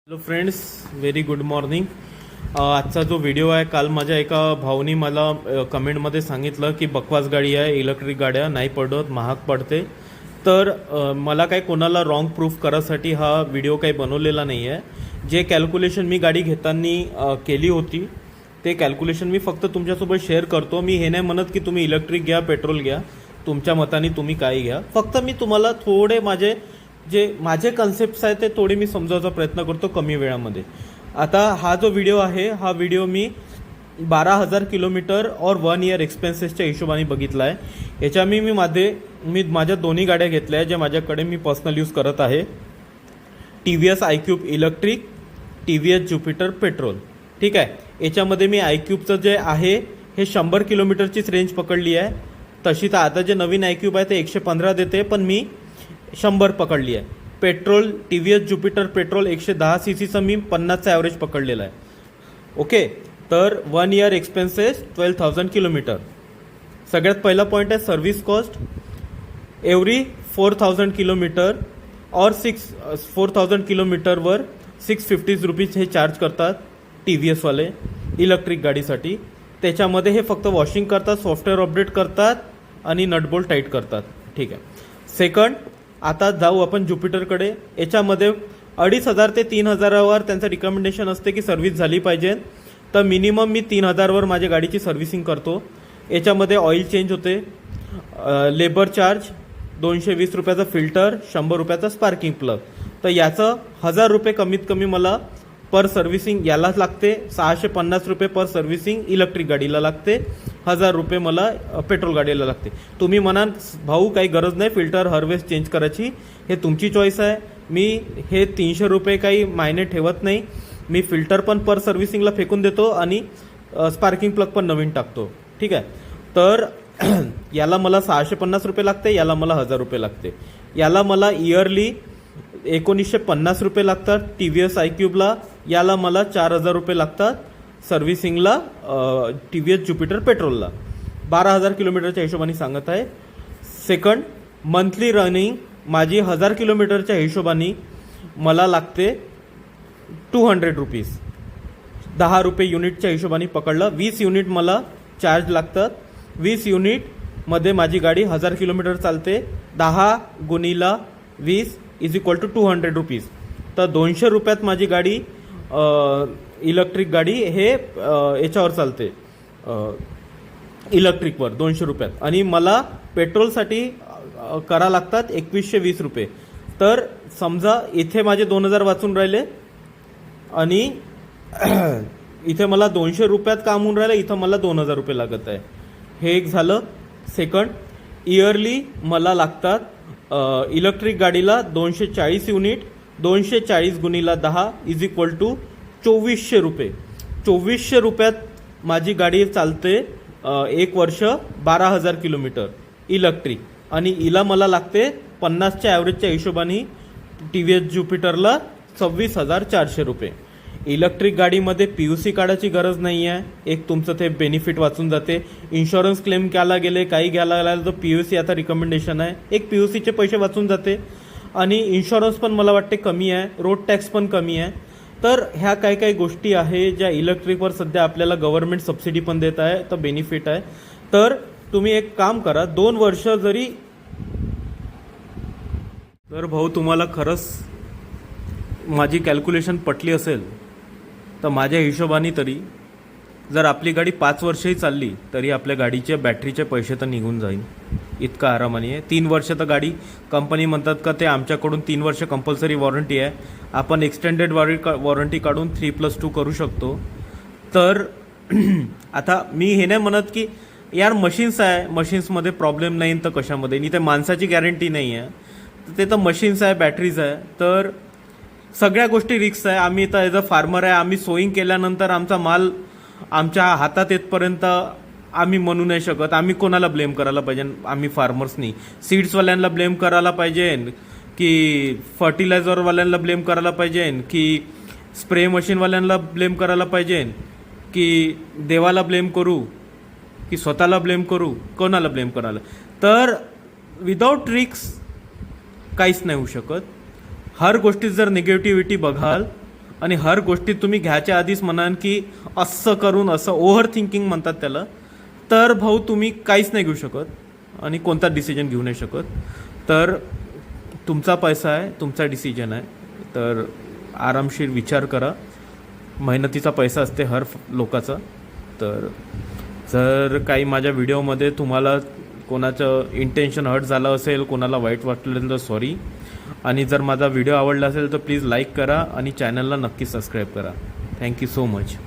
Hello friends, very good morning. आजचा जो video आहे, काल माझ्या एका भाऊनी मला कमेंटमध्ये सांगितलं की बकवास गाडी आहे, इलेक्ट्रिक गाड्या नाही पडत, महाग पडते. तर मला काही कोणाला रॉंग प्रूफ करायसाठी हा व्हिडिओ काही बनवलेला नाही आहे. जे कॅल्क्युलेशन मी गाडी घेताना केली होती ते कॅल्क्युलेशन मी फक्त तुमच्यासोबत शेअर करतो. मी हे नाही म्हणत की तुम्ही इलेक्ट्रिक घ्या, पेट्रोल घ्या, तुमच्या मताने तुम्ही काही घ्या. फक्त मी तुम्हाला थोडे माझे कन्सेप्ट्स आहेत ते थोडे मी समजावण्याचा प्रयत्न करतो कमी वेळामध्ये. आता हा जो व्हिडिओ आहे, हा व्हिडिओ मी 12,000 किलोमीटर और 1 इयर एक्सपेन्सेसच्या हिशोबाने बघितला आहे. याच्या मी माझ्या दोन्ही गाड्या घेतल्या आहेत ज्या माझ्याकडे मी पर्सनल यूज करत आहे. TVS iQube electric, TVS Jupiter petrol. ठीक आहे. याच्यामध्ये मी iQubeचं जे आहे हे 100 किलोमीटरचीच रेंज पकडली आहे. तशी तर आता जे नवीन iQube आहे ते 115 देते, पण मी 100 पकडली आहे. पेट्रोल TVS ज्युपिटर पेट्रोल 110 सीसीचं मी 50चा ॲव्हरेज पकडलेला आहे. ओके. तर 1 इयर एक्सपेन्सेस 12,000 किलोमीटर. सगळ्यात पहिला पॉईंट आहे सर्व्हिस कॉस्ट. एव्हरी 4,000 किलोमीटर और 4,000 किलोमीटरवर 650 रुपीज हे चार्ज करतात TVS वाले इलेक्ट्रिक गाडीसाठी. त्याच्यामध्ये हे फक्त वॉशिंग करतात, सॉफ्टवेअर अपडेट करतात आणि नटबोल्ट टाईट करतात. ठीक आहे. सेकंड, आता जाऊ आपण ज्युपिटरकडे. याच्यामध्ये 2,500 ते 3,000वर त्यांचं रिकमेंडेशन असते की सर्व्हिस झाली पाहिजे. तर मिनिमम मी 3,000वर माझ्या गाडीची सर्व्हिसिंग करतो. याच्यामध्ये ऑइल चेंज होते, लेबर चार्ज, 220 रुपयाचा फिल्टर, 100 रुपयाचा स्पार्किंग प्लग. तर याचं 1,000 रुपये कमीत कमी मला पर सर्व्हिसिंग यालाच लागते. 650 रुपये पर सर्व्हिसिंग इलेक्ट्रिक गाडीला लागते, 1,000 रुपये मला पेट्रोल गाडीला लागते. तुम्ही म्हणाल भाऊ काही गरज नाही फिल्टर हर वेळेस चेंज करायची, हे तुमची चॉईस आहे. मी हे 300 रुपये काही मायने ठेवत नाही. मी फिल्टर पण पर सर्व्हिसिंगला फेकून देतो आणि स्पार्किंग प्लग पण नवीन टाकतो. ठीक आहे. तर याला मला 650 रुपये लागते, याला मला 1,000 रुपये लागते. याला मला इयरली 1,950 रुपये लागतात TVS iQubeला. याला मला 4,000 रुपये लागतात सर्व्हिसिंगला TVS ज्युपिटर पेट्रोलला. 12,000 किलोमीटरच्या हिशोबाने सांगत आहे. सेकंड, मंथली रनिंग माझी 1,000 किलोमीटरच्या हिशोबाने मला लागते 200 रुपीज. 10 रुपये युनिटच्या हिशोबाने पकडलं, 20 युनिट मला चार्ज लागतात. 20 युनिटमध्ये माझी गाडी 1,000 किलोमीटर चालते. 10 गुणिला 20 इज इक्वल टू 200 रुपीज. तर 200 रुपयात माझी गाडी इलेक्ट्रिक गाडी हे याच्यावर चालते, इलेक्ट्रिकवर 200 रुपयात. आणि मला पेट्रोलसाठी करा लागतात 2,120 रुपये. तर समजा इथे माझे 2,000 वाचून राहिले आणि इथे मला 200 रुपयात काम होऊन राहिलं, इथं मला 2,000 रुपये लागत आहे. हे एक झालं. सेकंड, इयरली मला लागतात इलेक्ट्रिक गाडीला 240 युनिट. 240 गुणिला 10 इज इक्वल टू 2,400 रुपये. 2,400 रुपयात माझी गाडी चालते 1 वर्ष 12,000 किलोमीटर इलेक्ट्रिक. आणि हिला मला लागते 50च्या ॲव्हरेजच्या हिशोबाने TVS ज्युपिटरला 26,400 रुपये. इलेक्ट्रिक गाडीमध्ये PUC काढायची गरज नाही आहे. एक तुमचं ते बेनिफिट वाचून जाते. इन्शुरन्स क्लेम घ्यायला गेले, काही घ्यायला लागलं तर PUC आता रिकमेंडेशन आहे, एक PUCचे पैसे वाचून जाते. आणि इन्शुरन्स पण मला वाटते कमी आहे, रोड टॅक्स पण कमी आहे. तर ह्या काही गोष्टी आहे ज्या इलेक्ट्रिकवर सध्या आपल्याला गव्हर्नमेंट सबसिडी पण देत आहे, तर बेनिफिट आहे. तर तुम्ही एक काम करा, 2 वर्ष जरी, तर भाऊ तुम्हाला खरंच माझी कॅल्क्युलेशन पटली असेल तर माझ्या हिशोबाने तरी जर आपली गाडी 5 वर्षही चालली तरी आपल्या गाडीचे बॅटरीचे पैसे तर निघून जाईल इतका आरामाने आहे. 3 वर्ष तर गाडी कंपनी म्हणतात का ते आमच्याकडून 3 वर्ष कंपल्सरी वॉरंटी आहे, आपण एक्सटेंडेड वॉरंटी काढून 3+2 करू शकतो. तर आता मी हे नाही म्हणत की यार मशीन्स आहे, मशीन्समध्ये प्रॉब्लेम नाही तर कशामध्ये, आणि ते माणसाची गॅरंटी नाही आहे, ते तर मशीन्स आहे, बॅटरीज आहे. तर सगळ्या गोष्टी रिस्क आहे. आम्ही तर ॲज अ फार्मर आहे, आम्ही सोईंग केल्यानंतर आमचा माल आमच्या हातात येतपर्यंत आम्ही म्हणू नाही शकत. आम्ही कोणाला ब्लेम करायला पाहिजे? आम्ही फार्मर्सनी सीड्सवाल्यांना ब्लेम करायला पाहिजे की फर्टिलायझरवाल्यांना ब्लेम करायला पाहिजे की स्प्रे मशीनवाल्यांना ब्लेम करायला पाहिजे की देवाला ब्लेम करू की स्वतःला ब्लेम करू? कोणाला ब्लेम करायला? तर विदाऊट रिस्क काहीच नाही होऊ शकत. हर गोष्टीत जर निगेटिव्हिटी बघाल आणि हर गोष्टी तुम्ही घ्यायच्या आधीच म्हणाल की असं करून असं ओव्हर थिंकिंग म्हणतात त्याला, तर भाऊ तुम्ही काहीच नाही घेऊ शकत आणि कोणता डिसिजन घेऊ नाही शकत. तर तुमचा पैसा आहे, तुमचा डिसिजन आहे, तर आरामशीर विचार करा. मेहनतीचा पैसा असते हर लोकाचा. तर जर काही माझ्या व्हिडिओमध्ये तुम्हाला कोणाचं इंटेन्शन हर्ट झालं असेल, कोणाला वाईट वाटलं तर सॉरी. आणि जर माझा व्हिडिओ आवडला असेल तर प्लीज लाईक करा आणि चॅनलला नक्की सबस्क्राईब करा. Thank you so much.